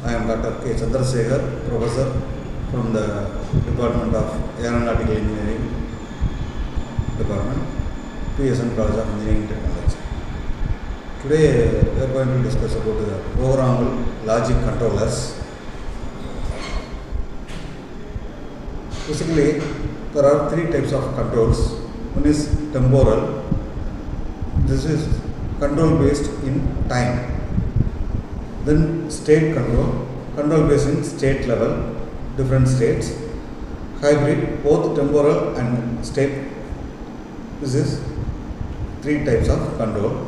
I am Dr.K.Chandrasekar, Professor from the Department of Aeronautical Engineering Department, PSN College of Engineering Technology. Today we are going to discuss about the programmable logic controllers. Basically, there are three types of controls. One is temporal. This is control based in time. Then state control based in state level, different states. Hybrid, both temporal and state. This is three types of control.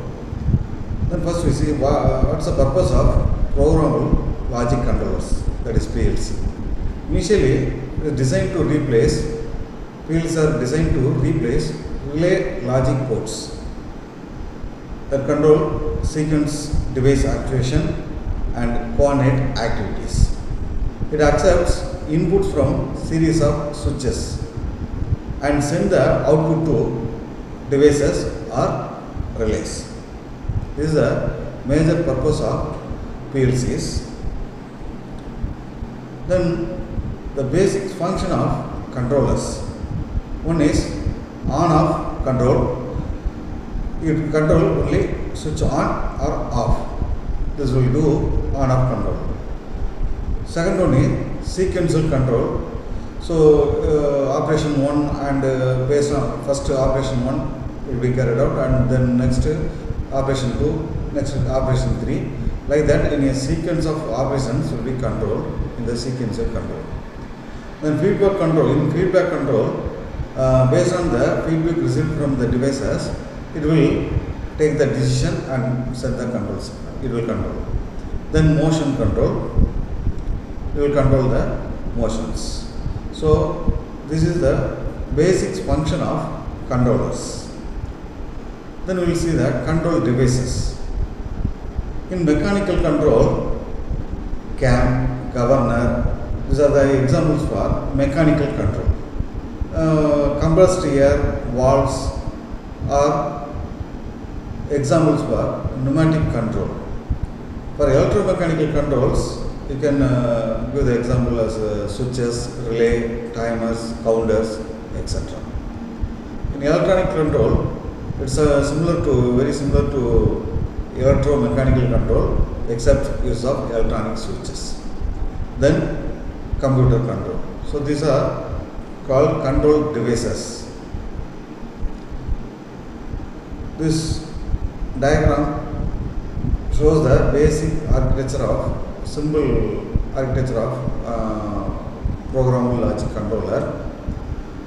Then first we see what's the purpose of programmable logic controllers, that is PLC. Initially, it is designed to replace, PLCs are designed to replace relay logic ports that control sequence device actuation and coordinate activities. It accepts inputs from series of switches and send the output to devices or relays. This is the major purpose of PLCs. Then the basic function of controllers. One is on-off control. You control only switch on or off. This will do on-off control. Second one is sequential control. So operation 1 and based on first operation 1 will be carried out, and then next operation 2, next operation 3. Like that, in a sequence of operations will be controlled in the sequential control. Then feedback control. In feedback control, based on the feedback received from the devices, it will take the decision and set the control signal. It will control. Then motion control. It will control the motions. So this is the basic function of controllers. Then we will see the control devices. In mechanical control, cam, governor, these are the examples for mechanical control. Compressed air, valves are examples for pneumatic control. For electromechanical controls, you can give the example as switches, relay, timers, counters, etc. In electronic control, it's very similar to electromechanical control, except use of electronic switches. Then computer control. So these are called control devices. This diagram shows the basic architecture of programmable logic controller.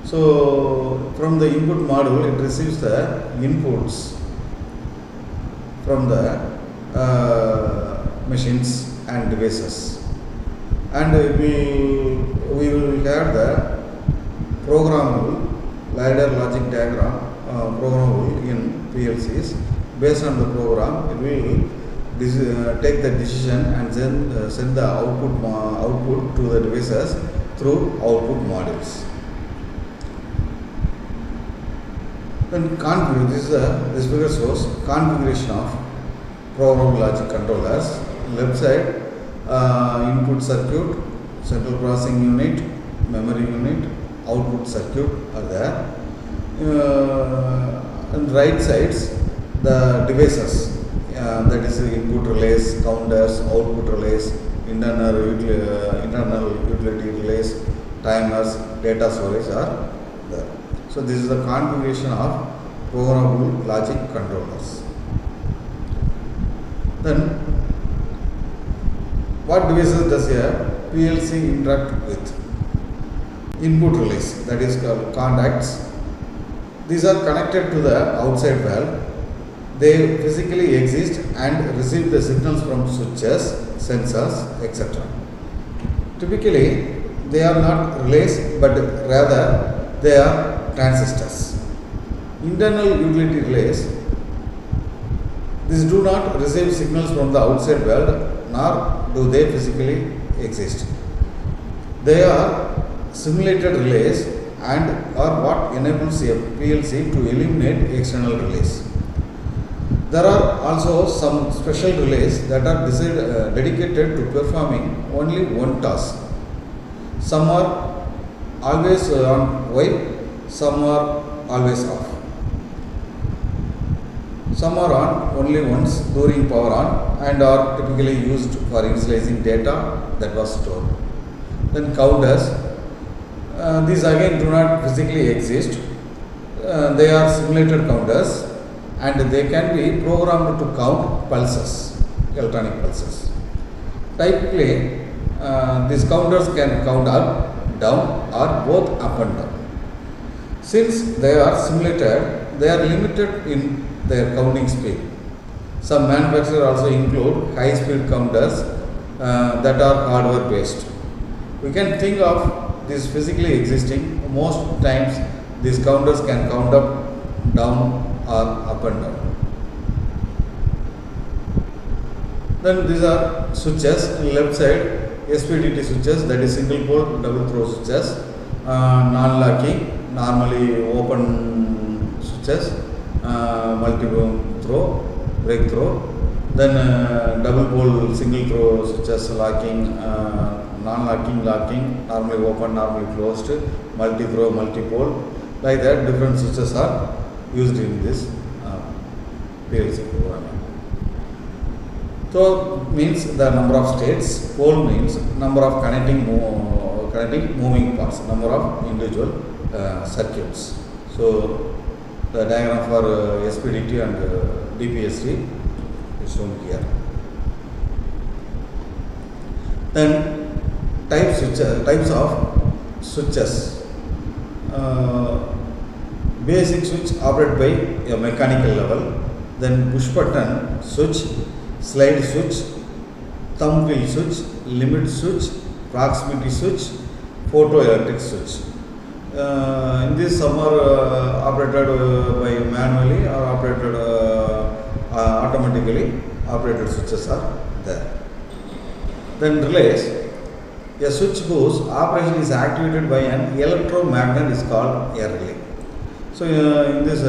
So from the input module, it receives the inputs from the machines and devices, and we will have the programmable ladder logic diagram programmable in PLCs. Based on the program, it will take the decision and then send the output to the devices through output modules. Then this figure shows configuration of programmable logic controllers. Left side, input circuit, central processing unit, memory unit, output circuit are there. And right sides, the devices, that is input relays, counters, output relays, internal utility relays, timers, data storage are there. So this is the configuration of programmable logic controllers. Then what devices does a PLC interact with? Input relays, that is called contacts. These are connected to the outside valve. They physically exist and receive the signals from switches, sensors, etc. Typically, they are not relays, but rather they are transistors. Internal utility relays, these do not receive signals from the outside world, nor do they physically exist. They are simulated relays and are what enables a PLC to eliminate external relays. There are also some special relays that are dedicated to performing only one task. Some are always on while, some are always off. Some are on only once during power on and are typically used for initializing data that was stored. Then counters. These again do not physically exist. They are simulated counters and they can be programmed to count pulses, electronic pulses. Typically, these counters can count up, down or both up and down. Since they are simulated, they are limited in their counting speed. Some manufacturers also include high-speed counters that are hardware based. We can think of this physically existing. Most times these counters can count up, down or up and down. Then these are switches. Left side SPDT switches, that is single pole double throw switches, non-locking, normally open switches, multi-throw, breakthrough. Then double pole single throw switches, locking, non-locking, locking, normally open, normally closed, multi-throw, multi-pole. Like that, different switches are used in this PLC programming. So means the number of states, pole means number of connecting moving parts, number of individual circuits. So the diagram for SPDT and DPST is shown here. Then types of switches. Basic switch operate by a mechanical level. Then push button switch, slide switch, thumb wheel switch, limit switch, proximity switch, photoelectric switch. In this, some are operated by manually or operated automatically. Operated switches are there. Then relays. A switch whose operation is activated by an electromagnet is called a relay. So in this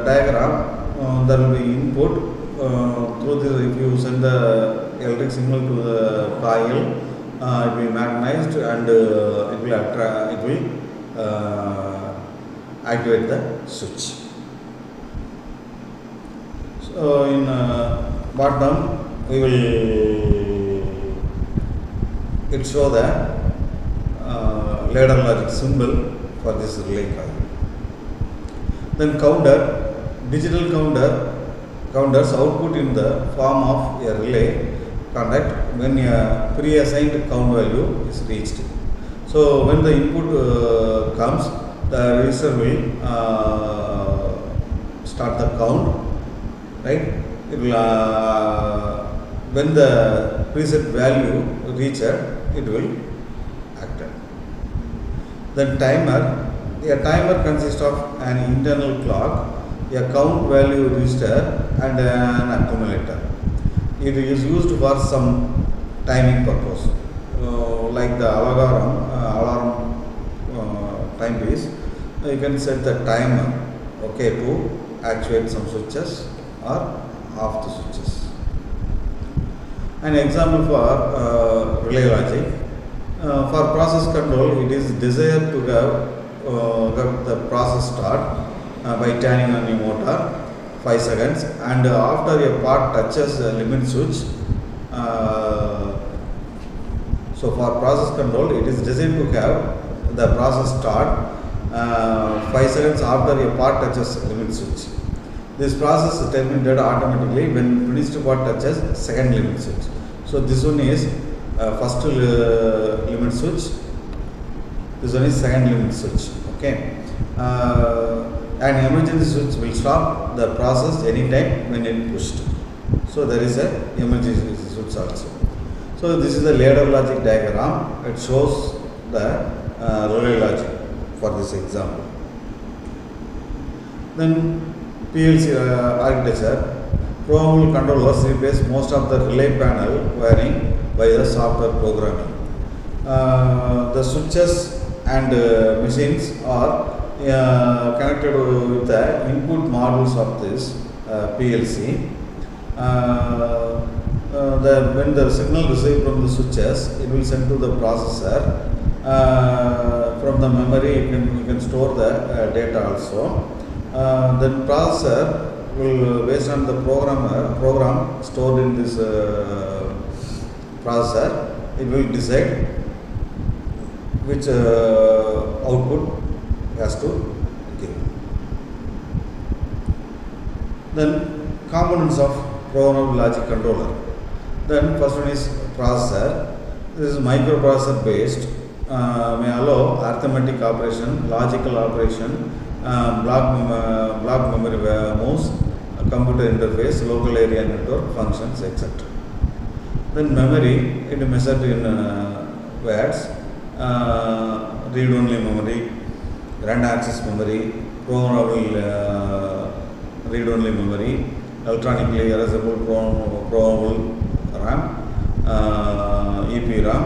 diagram, there will be input. Through this, if you send the electric signal to the coil, it will be magnetized and it will activate the switch. So in bottom, we will show the ladder logic symbol for this relay coil. Then counter, digital counters output in the form of a relay conduct when a pre-assigned count value is reached. So when the input comes, the register will start the count, right? It will when the preset value reached, it will act. Then timer. A timer consists of an internal clock, a count value register and an accumulator. It is used for some timing purpose, like the alarm timepiece. You can set the timer, okay, to actuate some switches or off the switches. An example for relay logic. For process control, it is desired to have the process start by turning on the motor 5 seconds, and after a part touches the limit switch. So for process control, it is designed to have the process start 5 seconds after a part touches limit switch. This process is terminated automatically when finished part touches second limit switch. So this one is first limit switch. This one is second limit switch. Okay. An emergency switch will stop the process anytime when it pushed. So there is a emergency switch also. So this is the ladder logic diagram. It shows the relay logic for this example. Then PLC architecture. Programmable controllers replace most of the relay panel wiring by the software programming. The switches and machines are connected with the input modules of this PLC. When the signal received from the switches, it will send to the processor. From the memory, you can store the data also. Then processor will, based on the program stored in this processor, it will decide which output has to give. Then components of programmable logic controller. Then first one is processor. This is microprocessor based. May allow arithmetic operation, logical operation, block memory moves, computer interface, local area network functions, etc. Then memory, it is measured in words, read-only memory, random access memory, programmable read-only memory, electronically erasable programmable RAM, EPRAM,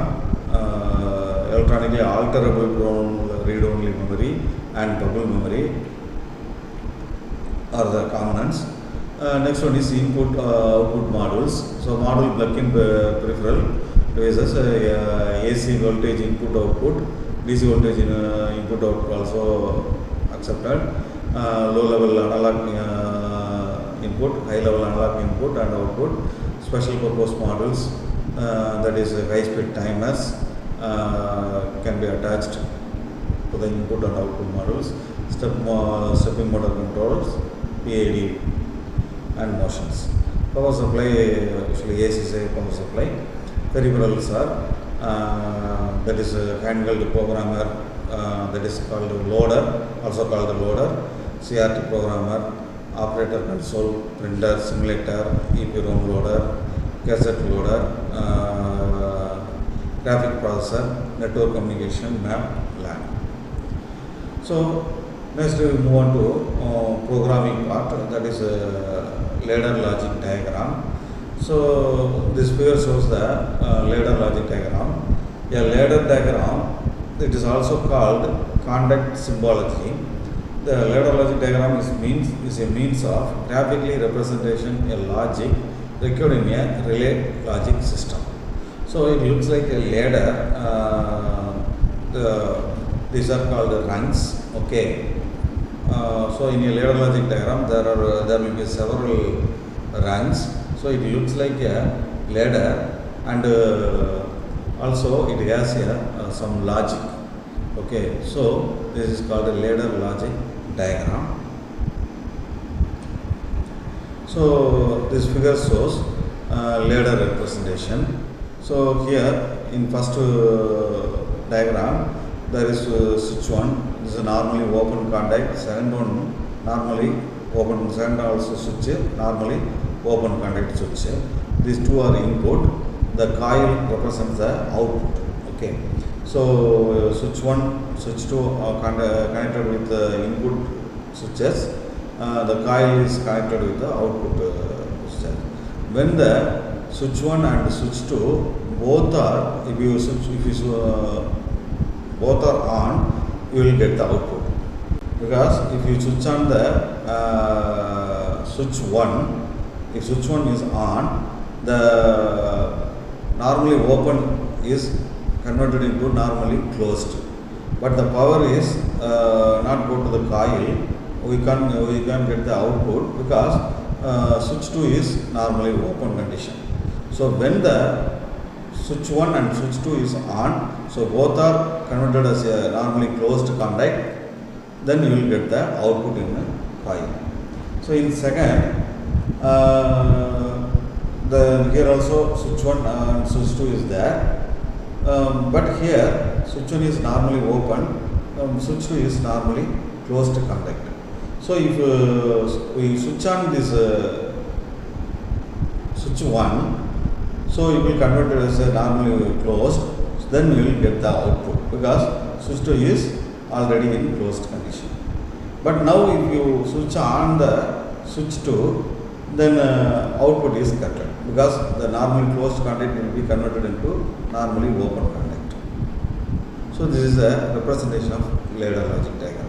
electronically alterable programmable read-only memory, and bubble memory are the components. Next one is input output modules. So module plug-in peripheral devices, AC voltage input output, DC voltage input output also accepted, low level analog input, high level analog input and output, special purpose modules, that is high speed timers can be attached to the input and output modules, stepping motor controllers, PID and motions. Power supply, usually AC power supply. Peripherals are that is a handheld programmer, that is called loader, also called the loader, CRT programmer, operator console, printer, simulator, EPROM loader, cassette loader, graphic processor, network communication, map, LAN. So next we move on to programming part, that is ladder logic diagram. So this figure shows the ladder logic diagram. A ladder diagram, it is also called conduct symbology. The ladder logic diagram is a means of graphically representation a logic required in a relay logic system. So it looks like a ladder. These are called rungs. Okay. So in a ladder logic diagram, there will be several rungs. So it looks like a ladder, and also it has some logic. Okay. So this is called a ladder logic diagram. So this figure shows ladder representation. So here in first diagram there is switch 1. This is normally open contact. Second one normally open. Second also switch normally open contact switch. These two are input. The coil represents the output. Okay. So switch 1, switch 2 are connected with the input switches. The coil is connected with the output switches. When the switch 1 and switch 2 both are, both are on, you will get the output. Because if you switch on the switch 1, if switch 1 is on, the normally open is converted into normally closed. But the power is not go to the coil. We can get the output because switch 2 is normally open condition. So when the switch 1 and switch 2 is on, so both are converted as a normally closed contact, then you will get the output in the coil. So in second, here also switch 1 and switch 2 is there, but here switch 1 is normally open, switch 2 is normally closed contact. So if we switch on this switch 1, so it will convert it as a normally closed, then we will get the output because switch 2 is already in closed condition. But now if you switch on the switch 2, then output is converted because the normally closed contact will be converted into normally open contact. So this is a representation of ladder logic diagram.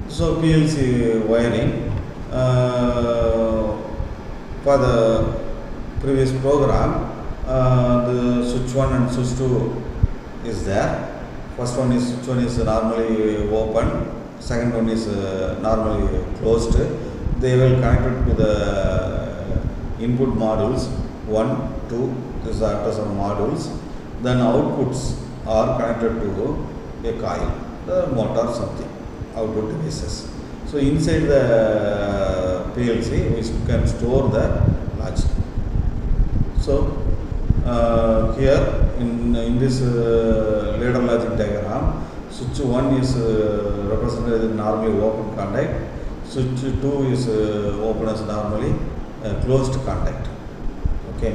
So PLC wiring. For the previous program, the switch 1 and switch 2 is there. First one is switch 1 is normally open, second one is normally closed. They will connect it to the input modules 1, 2, this is the address of modules. Then outputs are connected to a coil, the motor something, output devices. So inside the PLC we can store the logic. So here in this ladder logic diagram, switch 1 is represented as normally open contact, switch 2 is open as normally closed contact. Okay.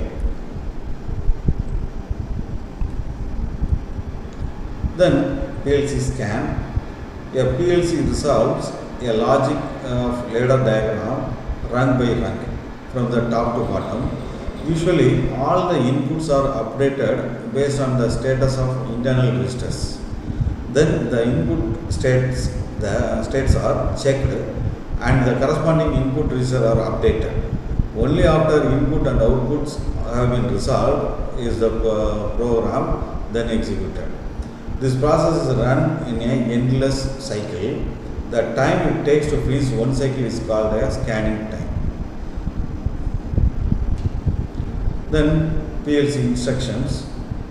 Then PLC scan. A PLC resolves a logic of ladder diagram rung by rung from the top to bottom. Usually all the inputs are updated based on the status of internal registers. Then the input states are checked and the corresponding input registers are updated. Only after input and outputs have been resolved is the program then executed. This process is run in an endless cycle. The time it takes to finish one cycle is called a scanning time. Then PLC instructions.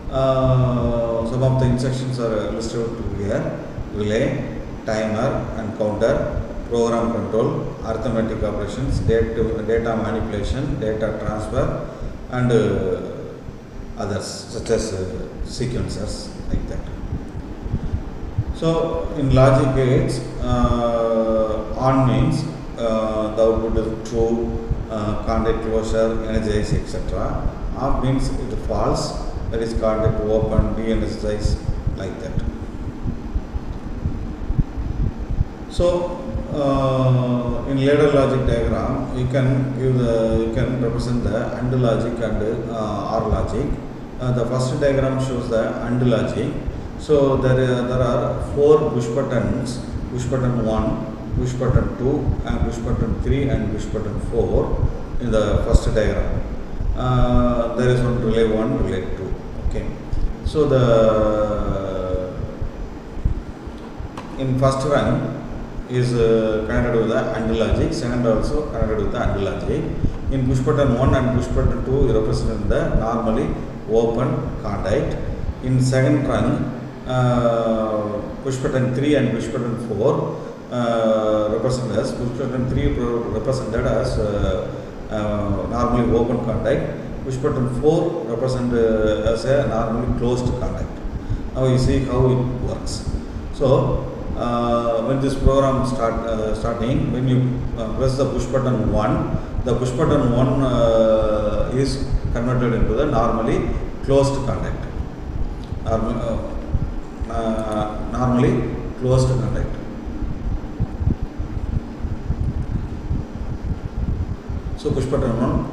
Some of the instructions are listed here: relay, timer and counter, program control, arithmetic operations, data manipulation, data transfer, and others such as sequencers like that. So in logic gates, on means the output is true, contact closure, energize, etc. Off means it false, that is contact open, de-energize, like that. So in ladder logic diagram, you can represent the AND logic and OR logic. The first diagram shows the AND logic. So there are 4 push buttons: push button 1, push button 2, and push button 3, and push button 4 in the first diagram. There is one relay 1, relay 2. Okay. So in first run is connected with the AND logic, second also connected with the AND logic. In push button 1 and push button 2 represent the normally open contact. In second run, push button 3 and push button 4 represented as push button 3 represented as normally open contact. Push button 4 represented as a normally closed contact. Now you see how it works. So when this program starting, when you press the push button 1, the push button 1 is converted into the normally closed contact. Normally closed contact. So push button 1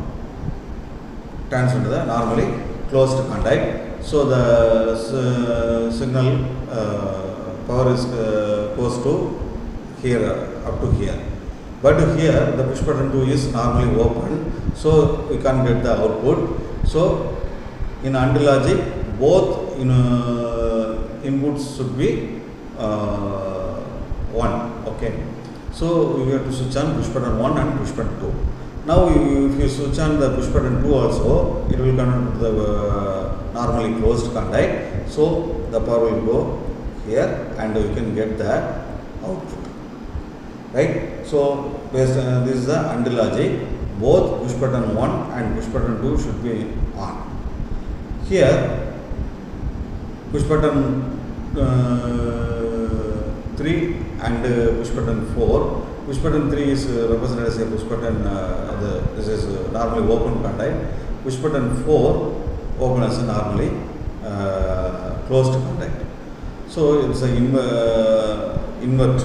turns into the normally closed contact. So the signal power is goes to here, up to here. But here the push button 2 is normally open, so we can't get the output. So in AND logic, both inputs should be 1. Okay. So we have to switch on push button 1 and push button 2. Now if you switch on the push button 2 also, it will convert to the normally closed contact. So the power will go here and you can get the output. Right. So based on this is the AND logic, both push button 1 and push button 2 should be on. Here push button 3 and push button 4. Push button 3 is represented as a push button, this is normally open contact. Push button 4 open as a normally closed contact. So it's a invert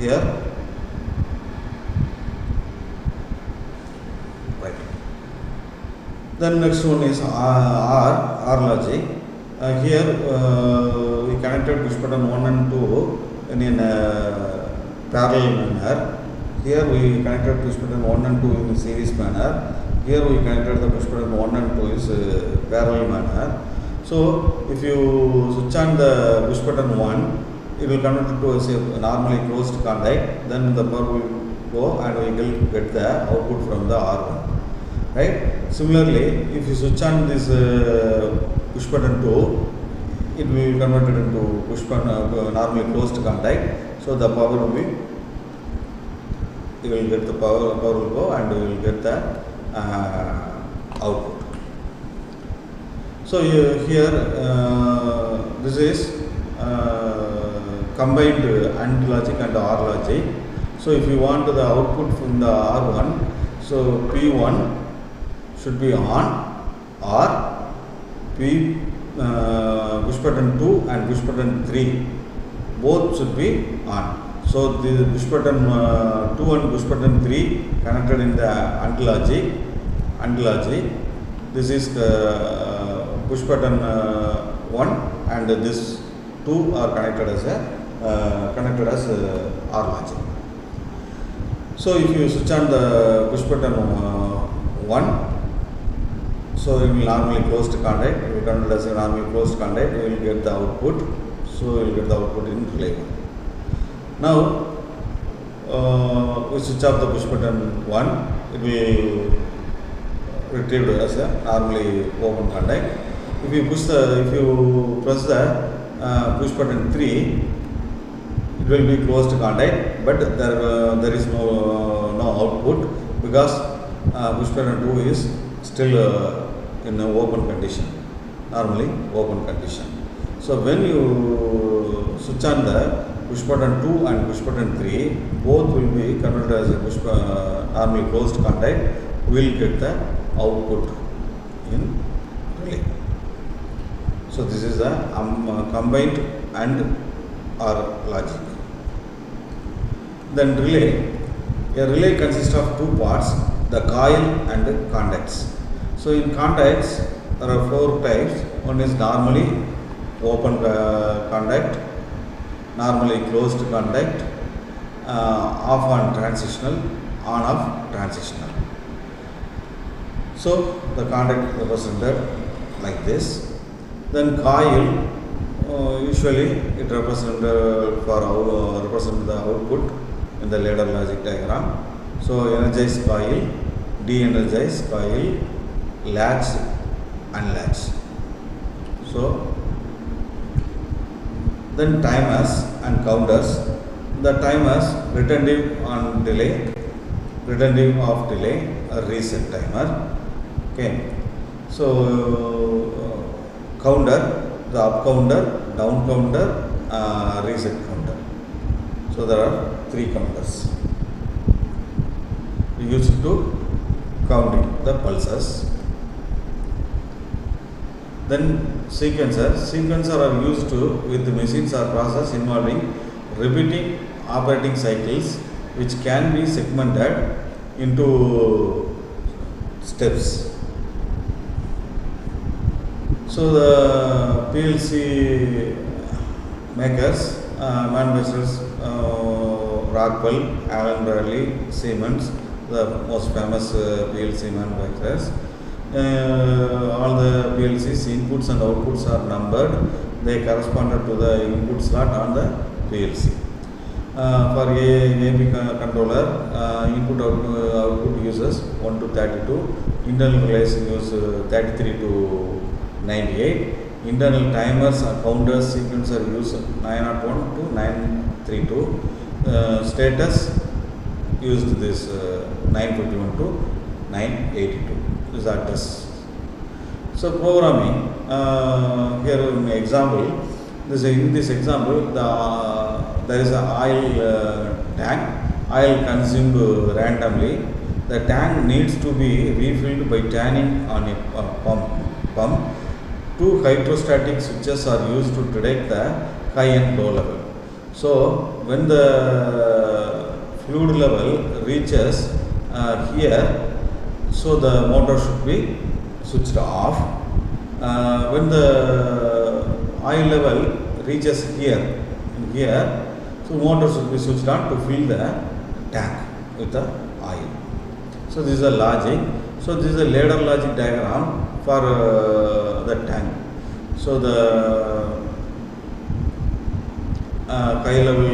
here. Right. Then next one is R logic. Here we connected push button 1 and 2 in a parallel manner. here we connected push button 1 and 2 in series manner. Here we connected the push button 1 and 2 is parallel manner. So if you switch on the push button 1, it will convert it to a normally closed contact. Then the power will go and we will get the output from the R1. Right? Similarly, if you switch on this push button 2, it will be converted into push button normally closed contact. So the power will be, you will get the power will go and you will get the output. So here this is combined AND logic and OR logic. So if you want the output from the R1, so P1 should be on, or push button 2 and push button 3 both should be on. So the push button 2 and push button 3 connected in the AND logic. This is push button 1 and this 2 are connected as OR logic. So if you switch on the push button 1, so it will normally closed contact. We consider as a normally closed contact. We will get the output. So we will get the output in relay 1. Now we switch off the push button 1. It will retrieve as a normally open contact. If you press the push button 3, it will be closed contact, but there is no output because push button 2 is still in an open condition, normally open condition. So when you switch on the push button 2 and push button 3, both will be converted as a normally closed contact. We will get the output in relay. So this is the combined AND OR logic. Then relay. A relay consists of two parts, the coil and the contacts. So in contacts, there are 4 types. One is normally open contact, normally closed contact, off on transitional, on off transitional. So the contact represented like this. Then coil, usually it represents represent the output in the ladder logic diagram. So energized coil, de-energized coil, latch, unlatch. So then timers and counters. The timers retentive on delay, retentive of delay, a reset timer. Okay. So counter, the up counter, down counter, reset counter. So there are 3 counters used to counting the pulses. Then sequencer are used with machines or process involving repeating operating cycles, which can be segmented into steps. So the PLC makers, manufacturers, Rockwell, Allen Bradley, Siemens, the most famous PLC manufacturers. All the PLC's inputs and outputs are numbered. They corresponded to the input slot on the PLC. For AP controller, input output uses 1 to 32. Internal relays use 33 to 98. Internal timers and counters sequencer use 901 to 932. Status used this 951 to 982. This is address. So programming, here in example, in this example, there is an oil tank, oil consumed randomly. The tank needs to be refilled by turning on a pump. 2 hydrostatic switches are used to detect the high and low level. So when the fluid level reaches here, so the motor should be switched off. When the oil level reaches here, so motor should be switched on to fill the tank. with the oil. So this is a logic. So this is a ladder logic diagram for the tank. So the high level,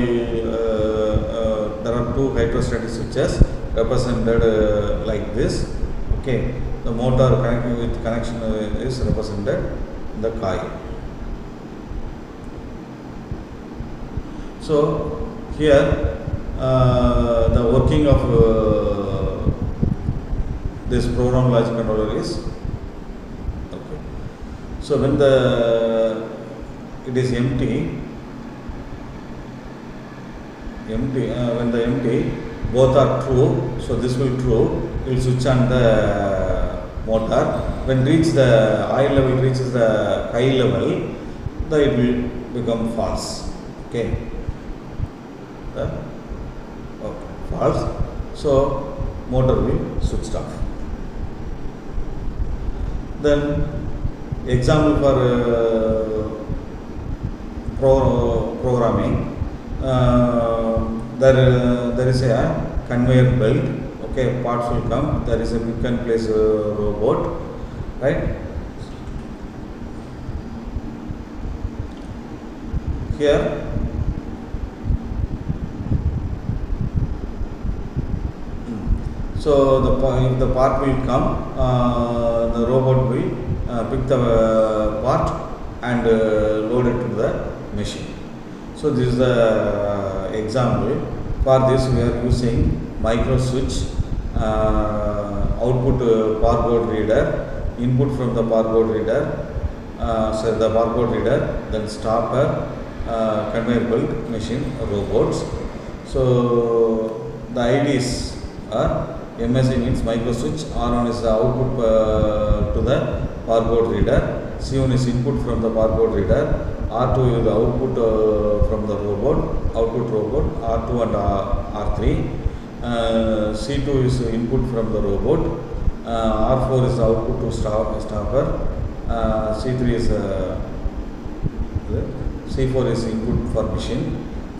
there are two hydrostatic switches represented like this. Okay, the motor connecting with connection is represented in the coil. So here the working of this program logic controller is okay. So when it is empty, when the empty, both are true. So this will true. It will switch on the motor. When the oil level reaches the high level, it will become false. Okay. False. So motor will switch off. Then example for programming. There is a conveyor belt. Okay, parts will come. There is a pick and place robot, right? Here, so if the part will come, the robot will pick the part and load it to the machine. So this is the example. For this we are using micro switch, output barcode reader, input from the barcode reader, the barcode reader, then stopper, conveyor belt, machine, robots. So the IDs are MSC means micro switch, R1 is the output to the barcode reader, C1 is input from the barcode reader, R2 is the output from the output robot, R2 and R3, C2 is input from the robot, R4 is the output to stopper, C3 is C4 is input for machine.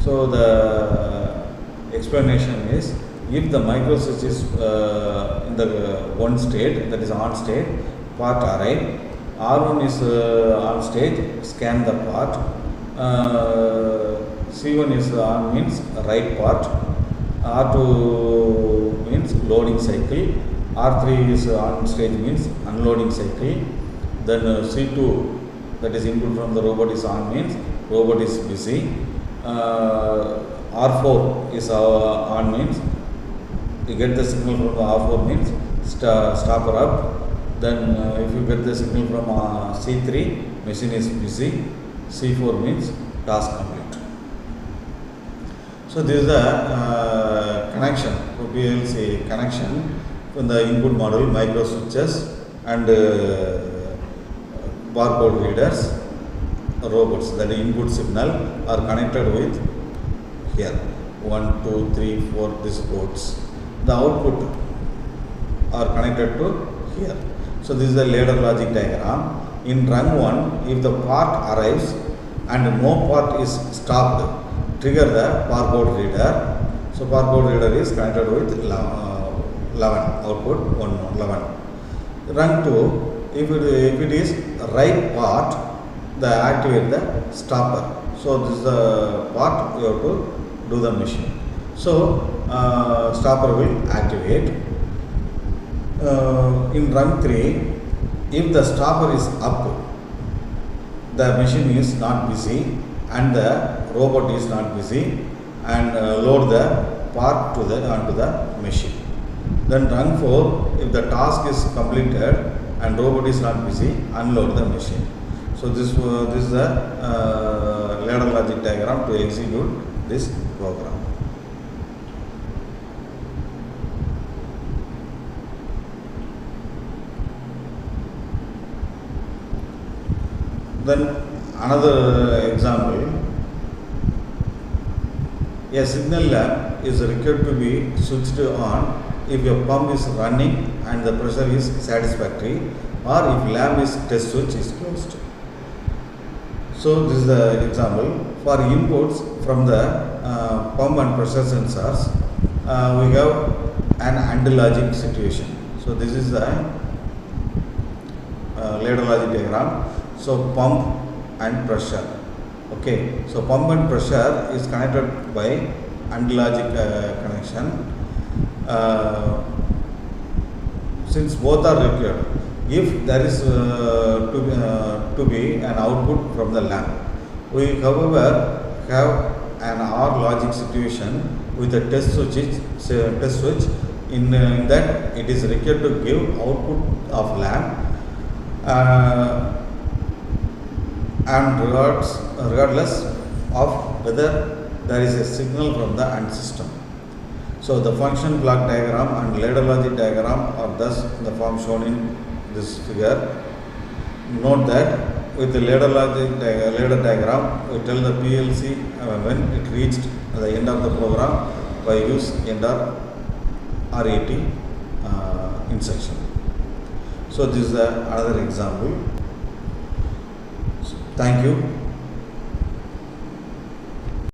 So the explanation is, if the micro switch is in the one state, that is on state, part arrive, R1 is on stage, scan the part, C1 is on means write part, R2 means loading cycle, R3 is on stage means unloading cycle, then C2, that is input from the robot, is on means robot is busy, R4 is on means you get the signal from the R4 means stopper up. Then if you get the signal from C3, machine is busy. C4 means task complete. So this is the connection, PLC connection from the input module, micro switches and barcode readers, robots. That input signal are connected with here 1, 2, 3, 4 these ports. The output are connected to here. So this is the ladder logic diagram. In run 1, if the part arrives and no part is stopped, trigger the barcode reader. So barcode reader is connected with 11 output 11. Run 2, if it is right part, activate the stopper. So this is the part you have to do the machine. So stopper will activate. In run 3, if the stopper is up, the machine is not busy and the robot is not busy, and load the part onto the machine. Then run 4, if the task is completed and robot is not busy, unload the machine. So this is the ladder logic diagram to execute this program. Then another example, a signal lamp is required to be switched on if your pump is running and the pressure is satisfactory, or if lamp is test switch is closed. So this is the example. For inputs from the pump and pressure sensors, we have an AND logic situation. So this is the ladder logic diagram. So pump and pressure. Okay, so pump and pressure is connected by AND logic connection. Since both are required, if there is to be an output from the lamp, we however have an OR logic situation with a test switch in that it is required to give output of lamp and regardless of whether there is a signal from the AND system. So the function block diagram and ladder logic diagram are thus in the form shown in this figure. Note that with the ladder diagram, we tell the PLC when it reached the end of the program by use enter RAT instruction. So this is another example. Thank you.